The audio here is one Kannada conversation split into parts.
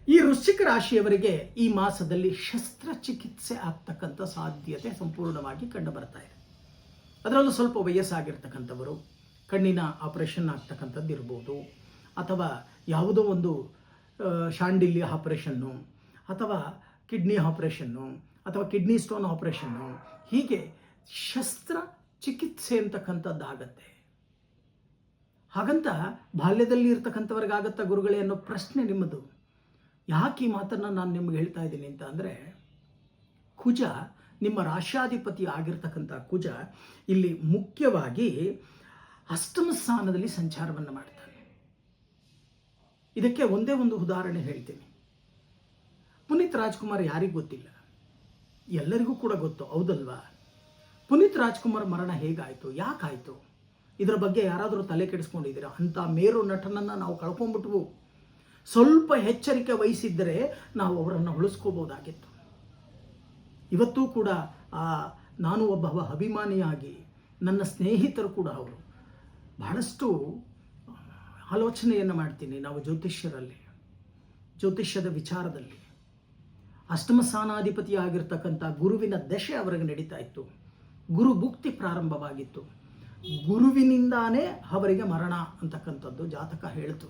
ಈ ವೃಶ್ಚಿಕ ರಾಶಿಯವರಿಗೆ ಈ ಮಾಸದಲ್ಲಿ ಶಸ್ತ್ರಚಿಕಿತ್ಸೆ ಆಗ್ತಕ್ಕಂಥ ಸಾಧ್ಯತೆ ಸಂಪೂರ್ಣವಾಗಿ ಕಂಡು ಬರ್ತಾ ಇದೆ. ಅದರಲ್ಲೂ ಸ್ವಲ್ಪ ವಯಸ್ಸಾಗಿರ್ತಕ್ಕಂಥವರು ಕಣ್ಣಿನ ಆಪರೇಷನ್ ಆಗ್ತಕ್ಕಂಥದ್ದು ಇರ್ಬೋದು, ಅಥವಾ ಯಾವುದೋ ಒಂದು ಶಾಂಡಿಲ್ಯ ಆಪರೇಷನ್ನು, ಅಥವಾ ಕಿಡ್ನಿ ಆಪರೇಷನ್ನು, ಅಥವಾ ಕಿಡ್ನಿ ಸ್ಟೋನ್ ಆಪರೇಷನ್ನು, ಹೀಗೆ ಶಸ್ತ್ರಚಿಕಿತ್ಸೆ ಅಂತಕ್ಕಂಥದ್ದಾಗತ್ತೆ. ಹಾಗಂತ ಬಾಲ್ಯದಲ್ಲಿ ಇರ್ತಕ್ಕಂಥವ್ರಿಗಾಗತ್ತ ಗುರುಗಳೇ ಅನ್ನೋ ಪ್ರಶ್ನೆ ನಿಮ್ಮದು. ಯಾಕೆ ಈ ಮಾತನ್ನು ನಾನು ನಿಮ್ಗೆ ಹೇಳ್ತಾ ಇದ್ದೀನಿ ಅಂತ ಅಂದರೆ, ಕುಜ ನಿಮ್ಮ ರಾಶ್ಯಾಧಿಪತಿ ಆಗಿರ್ತಕ್ಕಂಥ ಕುಜ ಇಲ್ಲಿ ಮುಖ್ಯವಾಗಿ ಅಷ್ಟಮ ಸ್ಥಾನದಲ್ಲಿ ಸಂಚಾರವನ್ನು ಮಾಡ್ತಾನೆ. ಇದಕ್ಕೆ ಒಂದೇ ಒಂದು ಉದಾಹರಣೆ ಹೇಳ್ತೀನಿ. ಪುನೀತ್ ರಾಜ್ಕುಮಾರ್ ಯಾರಿಗೂ ಗೊತ್ತಿಲ್ಲ, ಎಲ್ಲರಿಗೂ ಕೂಡ ಗೊತ್ತು, ಹೌದಲ್ವಾ? ಪುನೀತ್ ರಾಜ್ಕುಮಾರ್ ಮರಣ ಹೇಗಾಯಿತು, ಯಾಕಾಯಿತು, ಇದರ ಬಗ್ಗೆ ಯಾರಾದರೂ ತಲೆ ಕೆಡಿಸ್ಕೊಂಡಿದ್ದೀರಾ? ಅಂಥ ಮೇರು ನಟನನ್ನು ನಾವು ಕಳ್ಕೊಂಡ್ಬಿಟ್ವು. ಸ್ವಲ್ಪ ಎಚ್ಚರಿಕೆ ವಹಿಸಿದ್ದರೆ ನಾವು ಅವರನ್ನು ಉಳಿಸ್ಕೋಬೋದಾಗಿತ್ತು. ಇವತ್ತೂ ಕೂಡ ನಾನು ಒಬ್ಬ ಅಭಿಮಾನಿಯಾಗಿ, ನನ್ನ ಸ್ನೇಹಿತರು ಕೂಡ ಅವರು ಬಹಳಷ್ಟು ಆಲೋಚನೆಯನ್ನು ಮಾಡ್ತೀನಿ. ನಾವು ಜ್ಯೋತಿಷ್ಯದ ವಿಚಾರದಲ್ಲಿ ಅಷ್ಟಮ ಸ್ಥಾನಾಧಿಪತಿ ಆಗಿರ್ತಕ್ಕಂಥ ಗುರುವಿನ ದಶೆ ಅವರಿಗೆ ನಡೀತಾ ಇತ್ತು. ಗುರು ಭುಕ್ತಿ ಪ್ರಾರಂಭವಾಗಿತ್ತು. ಗುರುವಿನಿಂದಾನೇ ಅವರಿಗೆ ಮರಣ ಅಂತಕ್ಕಂಥದ್ದು ಜಾತಕ ಹೇಳ್ತು,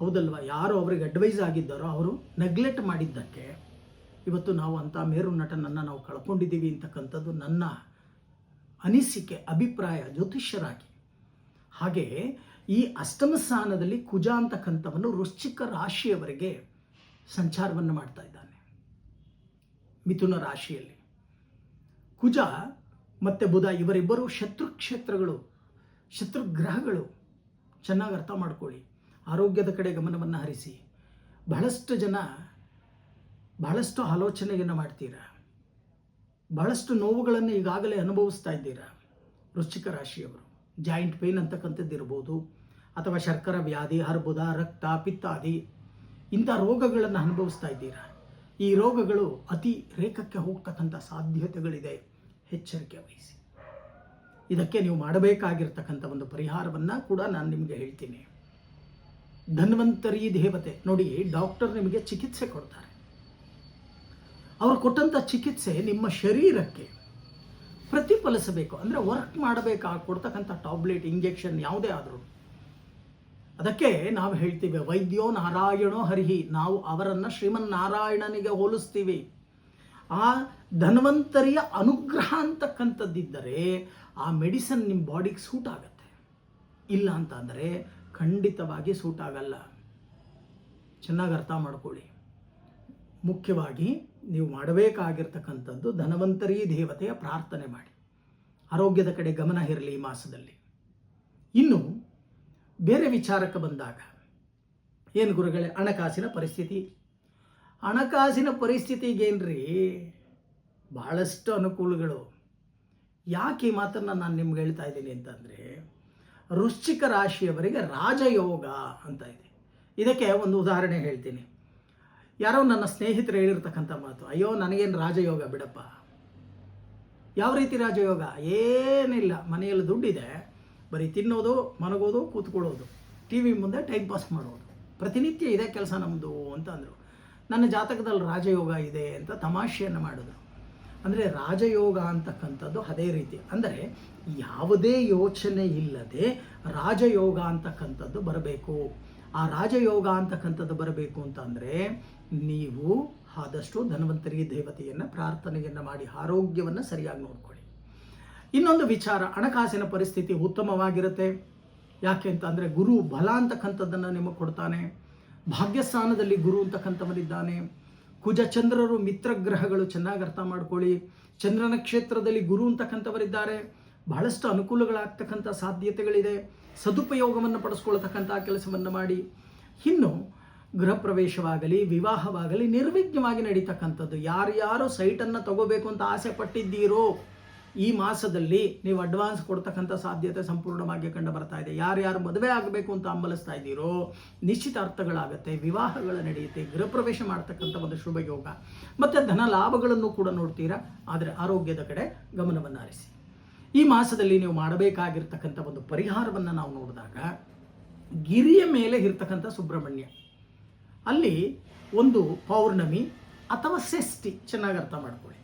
ಹೌದಲ್ವಾ? ಯಾರು ಅವರಿಗೆ ಅಡ್ವೈಸ್ ಆಗಿದ್ದಾರೋ ಅವರು ನೆಗ್ಲೆಕ್ಟ್ ಮಾಡಿದ್ದಕ್ಕೆ ಇವತ್ತು ನಾವು ಅಂಥ ಮೇರು ನಟನನ್ನು ನಾವು ಕಳ್ಕೊಂಡಿದ್ದೀವಿ ಅಂತಕ್ಕಂಥದ್ದು ನನ್ನ ಅನಿಸಿಕೆ, ಅಭಿಪ್ರಾಯ ಜ್ಯೋತಿಷ್ಯರಾಗಿ. ಹಾಗೆ ಈ ಅಷ್ಟಮ ಸ್ಥಾನದಲ್ಲಿ ಕುಜ ಅಂತಕ್ಕಂಥವನ್ನು ವೃಶ್ಚಿಕ ರಾಶಿಯವರೆಗೆ ಸಂಚಾರವನ್ನು ಮಾಡ್ತಾ ಇದ್ದಾನೆ. ಮಿಥುನ ರಾಶಿಯಲ್ಲಿ ಕುಜ ಮತ್ತು ಬುಧ ಇವರಿಬ್ಬರು ಶತ್ರುಕ್ಷೇತ್ರಗಳು, ಶತ್ರುಗ್ರಹಗಳು. ಚೆನ್ನಾಗಿ ಅರ್ಥ ಮಾಡ್ಕೊಳ್ಳಿ. ಆರೋಗ್ಯದ ಕಡೆ ಗಮನವನ್ನು ಹರಿಸಿ. ಬಹಳಷ್ಟು ಜನ ಬಹಳಷ್ಟು ಆಲೋಚನೆಯನ್ನು ಮಾಡ್ತೀರಾ, ಬಹಳಷ್ಟು ನೋವುಗಳನ್ನು ಈಗಾಗಲೇ ಅನುಭವಿಸ್ತಾ ಇದ್ದೀರಾ. ವೃಶ್ಚಿಕ ರಾಶಿಯವರು ಜಾಯಿಂಟ್ ಪೇನ್ ಅಂತಕ್ಕಂಥದ್ದು ಇರ್ಬೋದು, ಅಥವಾ ಶರ್ಕರ ವ್ಯಾಧಿ, ಅರ್ಬುದ, ರಕ್ತ, ಪಿತ್ತಾದಿ ಇಂಥ ರೋಗಗಳನ್ನು ಅನುಭವಿಸ್ತಾ ಇದ್ದೀರಾ. ಈ ರೋಗಗಳು ಅತಿ ರೇಖಕ್ಕೆ ಹೋಗ್ತಕ್ಕಂಥ ಸಾಧ್ಯತೆಗಳಿದೆ. ಎಚ್ಚರಿಕೆ ವಹಿಸಿ. ಇದಕ್ಕೆ ನೀವು ಮಾಡಬೇಕಾಗಿರ್ತಕ್ಕಂಥ ಒಂದು ಪರಿಹಾರವನ್ನು ಕೂಡ ನಾನು ನಿಮಗೆ ಹೇಳ್ತೀನಿ. ಧನ್ವಂತರಿ ದೇವತೆ ನೋಡಿ, ಡಾಕ್ಟರ್ ನಿಮಗೆ ಚಿಕಿತ್ಸೆ ಕೊಡ್ತಾರೆ. ಅವರು ಕೊಟ್ಟಂಥ ಚಿಕಿತ್ಸೆ ನಿಮ್ಮ ಶರೀರಕ್ಕೆ ಪ್ರತಿಫಲಿಸಬೇಕು, ಅಂದರೆ ವರ್ಕ್ ಮಾಡಬೇಕು. ಕೊಡ್ತಕ್ಕಂಥ ಟಾಬ್ಲೆಟ್, ಇಂಜೆಕ್ಷನ್ ಯಾವುದೇ ಆದರೂ ಅದಕ್ಕೆ ನಾವು ಹೇಳ್ತೀವಿ ವೈದ್ಯೋ ನಾರಾಯಣೋ ಹರಿಹಿ. ನಾವು ಅವರನ್ನು ಶ್ರೀಮನ್ನಾರಾಯಣನಿಗೆ ಹೋಲಿಸ್ತೀವಿ. ಆ ಧನ್ವಂತರಿಯ ಅನುಗ್ರಹ ಅಂತಕ್ಕಂಥದ್ದಿದ್ದರೆ ಆ ಮೆಡಿಸನ್ ನಿಮ್ಮ ಬಾಡಿಗೆ ಸೂಟ್ ಆಗುತ್ತೆ. ಇಲ್ಲ ಅಂತ ಅಂದರೆ ಖಂಡಿತವಾಗಿ ಸೂಟ್ ಆಗಲ್ಲ. ಚೆನ್ನಾಗಿ ಅರ್ಥ ಮಾಡ್ಕೊಳ್ಳಿ. ಮುಖ್ಯವಾಗಿ ನೀವು ಮಾಡಬೇಕಾಗಿರ್ತಕ್ಕಂಥದ್ದು ಧನ್ವಂತರಿ ದೇವತೆಯ ಪ್ರಾರ್ಥನೆ ಮಾಡಿ. ಆರೋಗ್ಯದ ಕಡೆ ಗಮನ ಇರಲಿ ಈ ಮಾಸದಲ್ಲಿ. ಇನ್ನು ಬೇರೆ ವಿಚಾರಕ್ಕೆ ಬಂದಾಗ ಏನು ಗುರುಗಳೇ, ಹಣಕಾಸಿನ ಪರಿಸ್ಥಿತಿ. ಹಣಕಾಸಿನ ಪರಿಸ್ಥಿತಿಗೇನ್ರಿ ಭಾಳಷ್ಟು ಅನುಕೂಲಗಳು. ಯಾಕೆ ಈ ಮಾತನ್ನು ನಾನು ನಿಮ್ಗೆ ಹೇಳ್ತಾ ಇದ್ದೀನಿ ಅಂತಂದರೆ, ವೃಶ್ಚಿಕ ರಾಶಿಯವರಿಗೆ ರಾಜಯೋಗ ಅಂತ ಇದೆ. ಇದಕ್ಕೆ ಒಂದು ಉದಾಹರಣೆ ಹೇಳ್ತೀನಿ. ಯಾರೋ ನನ್ನ ಸ್ನೇಹಿತರು ಹೇಳಿರ್ತಕ್ಕಂಥ ಮಾತು, ಅಯ್ಯೋ ನನಗೇನು ರಾಜಯೋಗ ಬಿಡಪ್ಪ. ಯಾವ ರೀತಿ ರಾಜಯೋಗ? ಏನಿಲ್ಲ, ಮನೆಯಲ್ಲಿ ದುಡ್ಡಿದೆ, ಬರೀ ತಿನ್ನೋದು, ಮನಗೋದು, ಕೂತ್ಕೊಳ್ಳೋದು, ಟಿ ವಿ ಮುಂದೆ ಟೈಮ್ ಪಾಸ್ ಮಾಡೋದು, ಪ್ರತಿನಿತ್ಯ ಇದೇ ಕೆಲಸ ನಮ್ಮದು ಅಂತ ಅಂದರು. ನನ್ನ ಜಾತಕದಲ್ಲಿ ರಾಜಯೋಗ ಇದೆ ಅಂತ ತಮಾಷೆಯನ್ನು ಮಾಡಿದ್ರು. ಅಂದರೆ ರಾಜಯೋಗ ಅಂತಕ್ಕಂಥದ್ದು ಅದೇ ರೀತಿ. ಅಂದರೆ ಯಾವುದೇ ಯೋಚನೆ ಇಲ್ಲದೆ ರಾಜಯೋಗ ಅಂತಕ್ಕಂಥದ್ದು ಬರಬೇಕು. ಆ ರಾಜಯೋಗ ಅಂತಕ್ಕಂಥದ್ದು ಬರಬೇಕು ಅಂತಂದರೆ ನೀವು ಆದಷ್ಟು ಧನ್ವಂತರಿ ದೇವತೆಯನ್ನು ಪ್ರಾರ್ಥನೆಯನ್ನು ಮಾಡಿ ಆರೋಗ್ಯವನ್ನು ಸರಿಯಾಗಿ ನೋಡ್ಕೊಳ್ಳಿ. ಇನ್ನೊಂದು ವಿಚಾರ, ಹಣಕಾಸಿನ ಪರಿಸ್ಥಿತಿ ಉತ್ತಮವಾಗಿರುತ್ತೆ. ಯಾಕೆ ಅಂತ ಅಂದರೆ ಗುರು ಬಲ ಅಂತಕ್ಕಂಥದ್ದನ್ನು ನಿಮಗೆ ಕೊಡ್ತಾನೆ. ಭಾಗ್ಯಸ್ಥಾನದಲ್ಲಿ ಗುರು ಅಂತಕ್ಕಂಥವರಿದ್ದಾನೆ. ಕುಜ ಚಂದ್ರರು ಮಿತ್ರಗ್ರಹಗಳು. ಚೆನ್ನಾಗಿ ಅರ್ಥ ಮಾಡ್ಕೊಳ್ಳಿ. ಚಂದ್ರನ ಕ್ಷೇತ್ರದಲ್ಲಿ ಗುರು ಅಂತಕ್ಕಂಥವರಿದ್ದಾರೆ. ಬಹಳಷ್ಟು ಅನುಕೂಲಗಳಾಗ್ತಕ್ಕಂಥ ಸಾಧ್ಯತೆಗಳಿದೆ. ಸದುಪಯೋಗವನ್ನು ಪಡಿಸ್ಕೊಳ್ತಕ್ಕಂಥ ಕೆಲಸವನ್ನು ಮಾಡಿ. ಇನ್ನು ಗೃಹ ಪ್ರವೇಶವಾಗಲಿ, ವಿವಾಹವಾಗಲಿ ನಿರ್ವಿಘ್ನವಾಗಿ ನಡೀತಕ್ಕಂಥದ್ದು. ಯಾರ್ಯಾರು ಸೈಟನ್ನು ತಗೋಬೇಕು ಅಂತ ಆಸೆ ಪಟ್ಟಿದ್ದೀರೋ ಈ ಮಾಸದಲ್ಲಿ ನೀವು ಅಡ್ವಾನ್ಸ್ ಕೊಡ್ತಕ್ಕಂಥ ಸಾಧ್ಯತೆ ಸಂಪೂರ್ಣವಾಗಿ ಕಂಡು ಬರ್ತಾ ಇದೆ. ಯಾರ್ಯಾರು ಮದುವೆ ಆಗಬೇಕು ಅಂತ ಹಂಬಲಿಸ್ತಾ ಇದ್ದೀರೋ ನಿಶ್ಚಿತಾರ್ಥಗಳಾಗುತ್ತೆ, ವಿವಾಹಗಳು ನಡೆಯುತ್ತೆ, ಗೃಹ ಪ್ರವೇಶ ಮಾಡ್ತಕ್ಕಂಥ ಒಂದು ಶುಭ ಯೋಗ ಮತ್ತು ಧನ ಲಾಭಗಳನ್ನು ಕೂಡ ನೋಡ್ತೀರಾ. ಆದರೆ ಆರೋಗ್ಯದ ಕಡೆ ಗಮನವನ್ನು ಹರಿಸಿ. ಈ ಮಾಸದಲ್ಲಿ ನೀವು ಮಾಡಬೇಕಾಗಿರ್ತಕ್ಕಂಥ ಒಂದು ಪರಿಹಾರವನ್ನು ನಾವು ನೋಡಿದಾಗ, ಗಿರಿಯ ಮೇಲೆ ಇರ್ತಕ್ಕಂಥ ಸುಬ್ರಹ್ಮಣ್ಯ ಅಲ್ಲಿ ಒಂದು ಪೌರ್ಣಮಿ ಅಥವಾ ಷಷ್ಠಿ, ಚೆನ್ನಾಗಿ ಅರ್ಥ ಮಾಡ್ಕೊಳ್ಳಿ.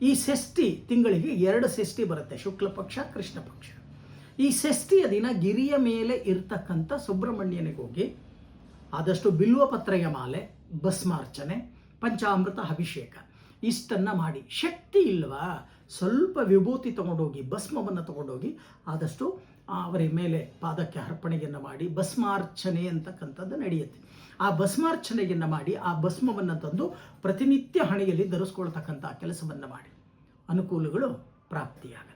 ಈ ಷಷ್ಠಿ ತಿಂಗಳಿಗೆ 2 ಷಷ್ಠಿ ಬರುತ್ತೆ, ಶುಕ್ಲ ಪಕ್ಷ, ಕೃಷ್ಣ ಪಕ್ಷ. ಈ ಷಷ್ಠಿಯ ದಿನ ಗಿರಿಯ ಮೇಲೆ ಇರ್ತಕ್ಕಂಥ ಸುಬ್ರಹ್ಮಣ್ಯನಿಗೆ ಹೋಗಿ ಆದಷ್ಟು ಬಿಲ್ವಪತ್ರೆಯ ಮಾಲೆ, ಭಸ್ಮಾರ್ಚನೆ, ಪಂಚಾಮೃತ ಅಭಿಷೇಕ ಇಷ್ಟನ್ನು ಮಾಡಿ, ಶಕ್ತಿ ಇಲ್ವಾ ಸ್ವಲ್ಪ ವಿಭೂತಿ ತಗೊಂಡೋಗಿ, ಭಸ್ಮವನ್ನು ತಗೊಂಡೋಗಿ ಆದಷ್ಟು ಅವರ ಮೇಲೆ ಪಾದಕ್ಕೆ ಅರ್ಪಣೆಯನ್ನು ಮಾಡಿ ಭಸ್ಮಾರ್ಚನೆ ಅಂತಕ್ಕಂಥದ್ದು ನಡೆಯುತ್ತೆ. ಆ ಭಸ್ಮಾರ್ಚನೆಯನ್ನು ಮಾಡಿ ಆ ಭಸ್ಮವನ್ನು ತಂದು ಪ್ರತಿನಿತ್ಯ ಹಣೆಯಲ್ಲಿ ಧರಿಸ್ಕೊಳ್ತಕ್ಕಂಥ ಕೆಲಸವನ್ನು ಮಾಡಿ ಅನುಕೂಲಗಳು ಪ್ರಾಪ್ತಿಯಾಗುತ್ತೆ.